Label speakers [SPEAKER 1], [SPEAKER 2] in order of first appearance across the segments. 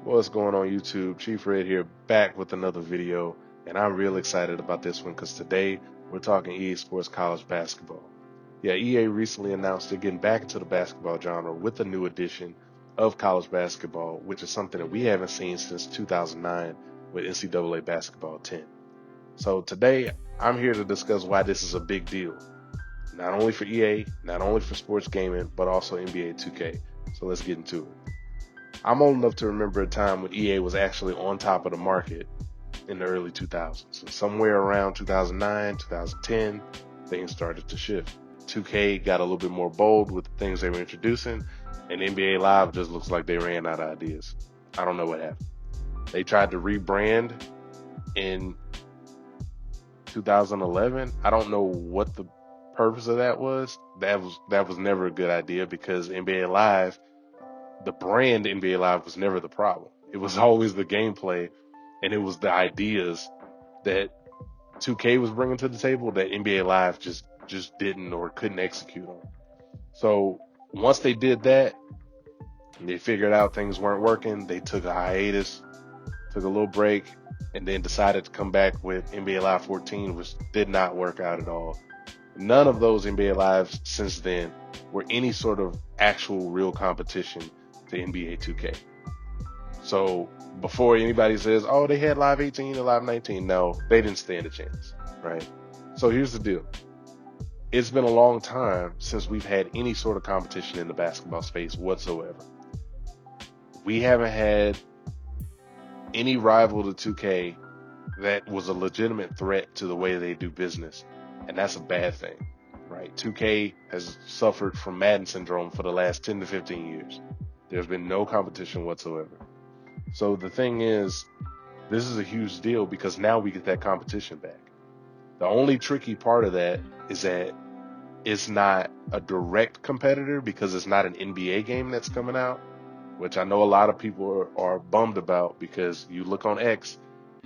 [SPEAKER 1] What's going on YouTube? Chief Red here, back with another video, and I'm real excited about this one because today we're talking EA Sports College Basketball. Yeah, EA recently announced they're getting back into the basketball genre with a new edition of college basketball, which is something that we haven't seen since 2009 with NCAA Basketball 10. So today I'm here to discuss why this is a big deal, not only for EA, not only for sports gaming, but also NBA 2K. So let's get into it. I'm old enough to remember a time when EA was actually on top of the market in the early 2000s. And somewhere around 2009, 2010, things started to shift. 2K got a little bit more bold with the things they were introducing, and NBA Live just looks like they ran out of ideas. I don't know what happened. They tried to rebrand in 2011. I don't know what the purpose of that was. That was never a good idea because NBA Live, the brand NBA Live, was never the problem. It was always the gameplay, and it was the ideas that 2K was bringing to the table that NBA Live just didn't or couldn't execute on. So once they did that, they figured out things weren't working. They took a hiatus, took a little break, and then decided to come back with NBA Live 14, which did not work out at all. None of those NBA Lives since then were any sort of actual real competition to NBA 2K. So before anybody says, oh, they had Live 18 and Live 19, no, they didn't stand a chance, right? So here's the deal. It's been a long time since we've had any sort of competition in the basketball space whatsoever. We haven't had any rival to 2K that was a legitimate threat to the way they do business. And that's a bad thing, right? 2K has suffered from Madden syndrome for the last 10 to 15 years. There's been no competition whatsoever. So the thing is, this is a huge deal because now we get that competition back. The only tricky part of that is that it's not a direct competitor because it's not an NBA game that's coming out, which I know a lot of people are bummed about because you look on X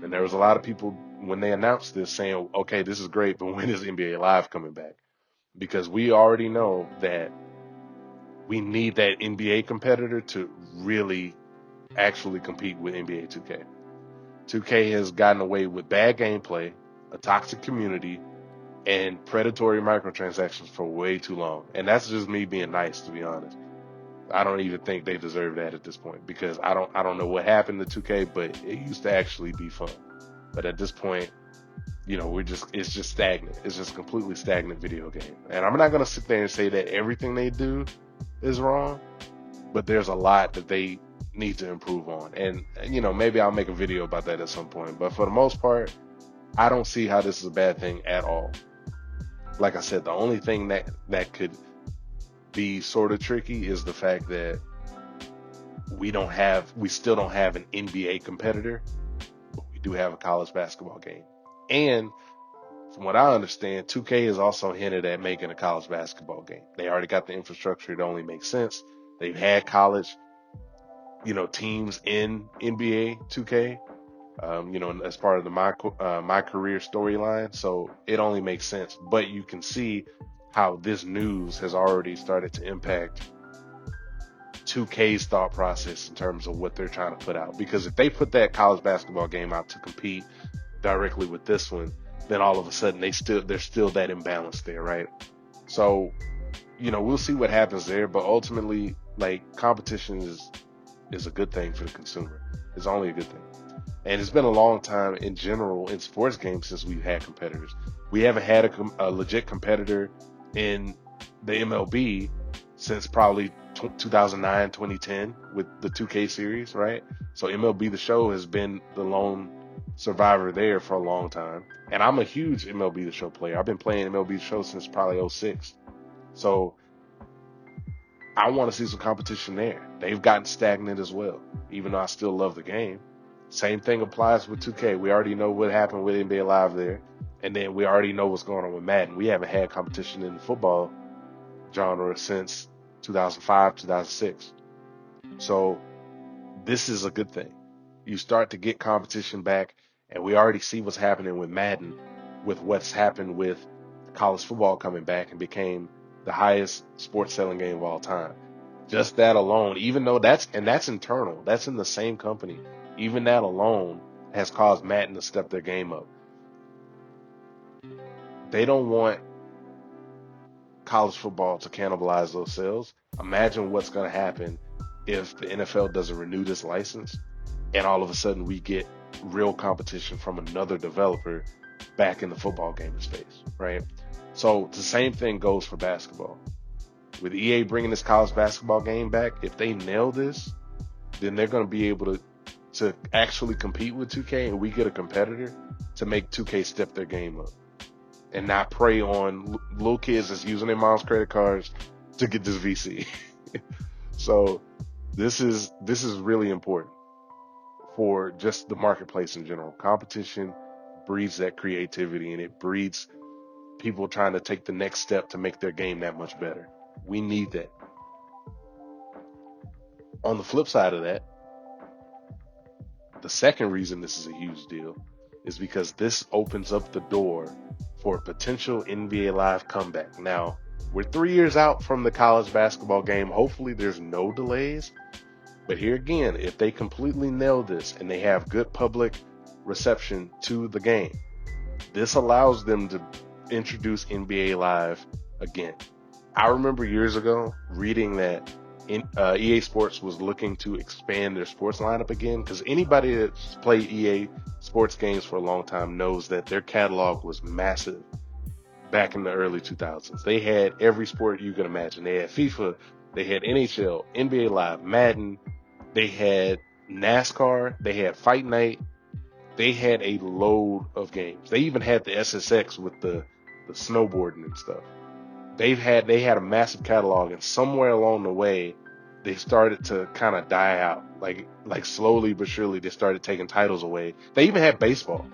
[SPEAKER 1] and there was a lot of people when they announced this saying, okay, this is great, but when is NBA Live coming back? Because we already know that we need that NBA competitor to really actually compete with NBA 2K. 2K has gotten away with bad gameplay, a toxic community, and predatory microtransactions for way too long. And that's just me being nice, to be honest. I don't even think they deserve that at this point because I don't know what happened to 2K, but it used to actually be fun. But at this point, you know, it's just stagnant. It's just completely stagnant video game. And I'm not going to sit there and say that everything they do is wrong, but there's a lot that they need to improve on. And, you know, maybe I'll make a video about that at some point. But for the most part, I don't see how this is a bad thing at all. Like I said, the only thing that could be sort of tricky is the fact that we still don't have an NBA competitor, but we do have a college basketball game. And from what I understand, 2K has also hinted at making a college basketball game. They already got the infrastructure. It only makes sense. They've had college, you know, teams in NBA 2K, you know, as part of the my career storyline. So it only makes sense. But you can see how this news has already started to impact 2K's thought process in terms of what they're trying to put out. Because if they put that college basketball game out to compete directly with this one, then all of a sudden there's still that imbalance there, right? So, you know, we'll see what happens there, but ultimately, like, competition is a good thing for the consumer. It's only a good thing. And it's been a long time in general in sports games since we've had competitors. We haven't had a legit competitor in the MLB since probably 2009, 2010 with the 2K series, right? So MLB The Show has been the lone survivor there for a long time. And I'm a huge MLB The Show player. I've been playing MLB The Show since probably 06. So I want to see some competition there. They've gotten stagnant as well, even though I still love the game. Same thing applies with 2K. We already know what happened with NBA Live there. And then we already know what's going on with Madden. We haven't had competition in the football genre since 2005, 2006. So this is a good thing. You start to get competition back, and we already see what's happening with Madden, with what's happened with college football coming back and became the highest sports selling game of all time. Just that alone, even though that's internal, that's in the same company. Even that alone has caused Madden to step their game up. They don't want college football to cannibalize those sales. Imagine what's going to happen if the NFL doesn't renew this license and all of a sudden we get real competition from another developer back in the football gaming space, right? So the same thing goes for basketball. With EA bringing this college basketball game back, if they nail this, then they're going to be able to actually compete with 2K, and we get a competitor to make 2K step their game up and not prey on little kids that's using their mom's credit cards to get this VC. So this is really important for just the marketplace in general. Competition breeds that creativity, and it breeds people trying to take the next step to make their game that much better. We need that. On the flip side of that, the second reason this is a huge deal is because this opens up the door for a potential NBA Live comeback. Now, we're 3 years out from the college basketball game. Hopefully there's no delays. But here again, if they completely nail this and they have good public reception to the game, this allows them to introduce NBA Live again. I remember years ago reading that EA Sports was looking to expand their sports lineup again, because anybody that's played EA Sports games for a long time knows that their catalog was massive back in the early 2000s. They had every sport you can imagine. They had FIFA, they had NHL, NBA Live, Madden, they had NASCAR, they had Fight Night, they had a load of games. They even had the SSX with the snowboarding and stuff. They had a massive catalog, and somewhere along the way, they started to kind of die out. Like slowly but surely, they started taking titles away. They even had baseball.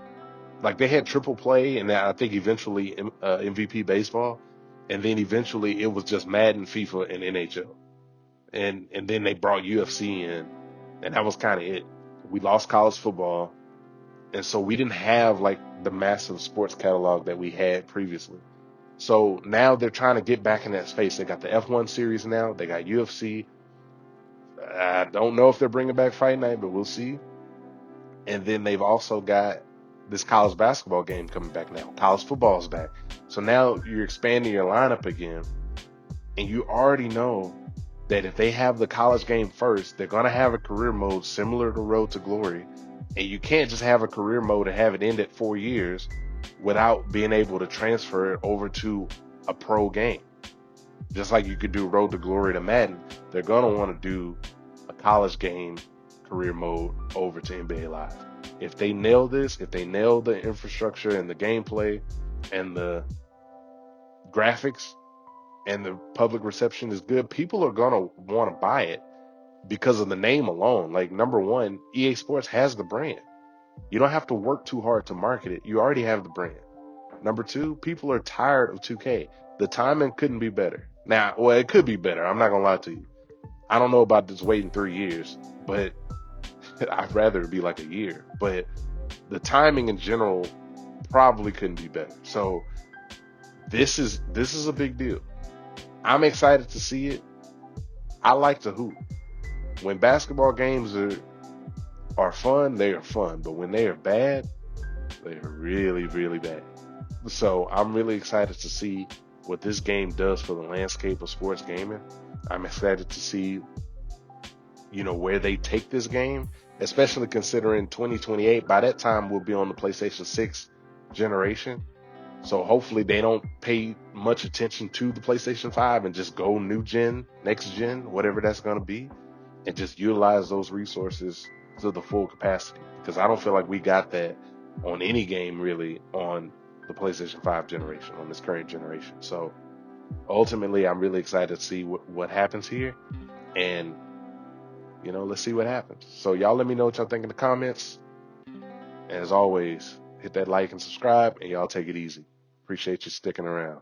[SPEAKER 1] Like they had Triple Play, and I think eventually MVP baseball, and then eventually it was just Madden, FIFA, and NHL. And then they brought UFC in, and that was kind of it. We lost college football, and so we didn't have like the massive sports catalog that we had previously. So now they're trying to get back in that space. They got the F1 series now. They got UFC. I don't know if they're bringing back Fight Night, but we'll see. And then they've also got this college basketball game coming back now. College football's back. So now you're expanding your lineup again. And you already know that if they have the college game first, they're going to have a career mode similar to Road to Glory. And you can't just have a career mode and have it end at 4 years without being able to transfer it over to a pro game. Just like you could do Road to Glory to Madden, they're going to want to do a college game career mode over to NBA Live. If they nail this, if they nail the infrastructure and the gameplay and the graphics and the public reception is good, people are going to want to buy it because of the name alone. Like, number one, EA Sports has the brand. You don't have to work too hard to market it. You already have the brand. Number two, people are tired of 2K. The timing couldn't be better. Now, well, it could be better. I'm not going to lie to you. I don't know about this waiting 3 years, but I'd rather it be like a year. But the timing in general probably couldn't be better. So this is a big deal. I'm excited to see it. I like to hoop. When basketball games are fun, they are fun. But when they are bad, they are really, really bad. So I'm really excited to see what this game does for the landscape of sports gaming. I'm excited to see, where they take this game, especially considering 2028. By that time, we'll be on the PlayStation 6 generation. So hopefully they don't pay much attention to the PlayStation 5 and just go new gen, next gen, whatever that's going to be, and just utilize those resources to the full capacity. Because I don't feel like we got that on any game really on the PlayStation 5 generation, on this current generation. So ultimately, I'm really excited to see what happens here. And, let's see what happens. So y'all let me know what y'all think in the comments. And as always, hit that like and subscribe, and y'all take it easy. Appreciate you sticking around.